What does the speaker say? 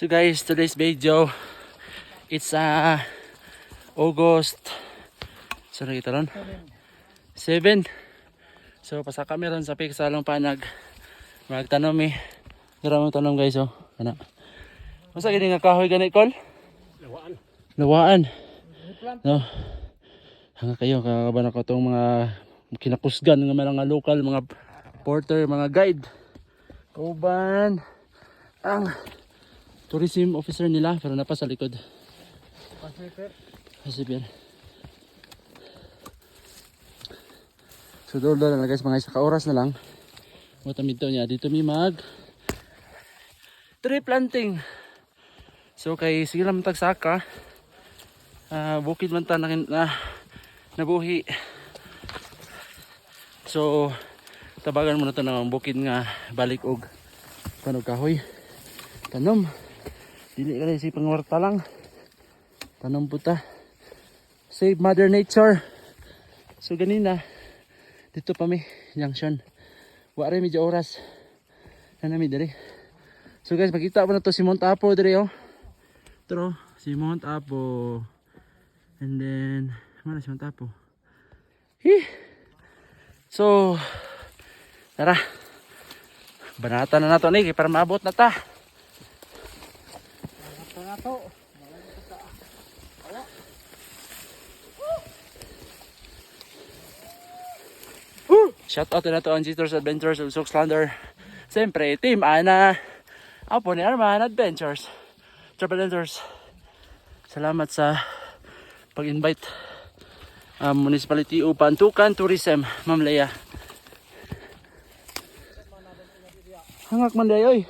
So guys, today's video, it's August, so nakita ron? 7. So pasaka meron sa Pigsalong Panag. Magtanom eh. Maraming tanom guys oh. Ano? Masa gini nga kahoy gani kol? Lawaan. Lawaan. No. Hanga kayo kakabana ko tong mga kinakusgan ng mga local, mga porter, mga guide. Kauban ang tourism officer nila pero napa sa likod. Pasipir. So doon na guys, mga isa ka oras na lang. Matamid to niya. Dito mi mag tree planting. So kay sige lang tagsaka. Bukid man ta nabuhi. So tabagan mo na to ng bukid nga balik og panog kahoy. Tanom. Dili ka si pangwarta lang. Tanom puta. Save Mother Nature. So ganina dito pa mi junction. Wa rin medyo oras. Nanami diri. So guys, makita mo na to si Mount Apo diri oh. Ito si Mount Apo. And then mana si Mount Apo? So tara. Banata na nato ni para maabot na ta. Banata na to. Shout out na to ang Jitors Adventures of Soxlander. Siyempre, Team Ana. Apo ni Arman Adventures. Travel Adventures. Salamat sa pag-invite. Municipality o Pantukan Tourism, Ma'am Leia. Hangak man day oy.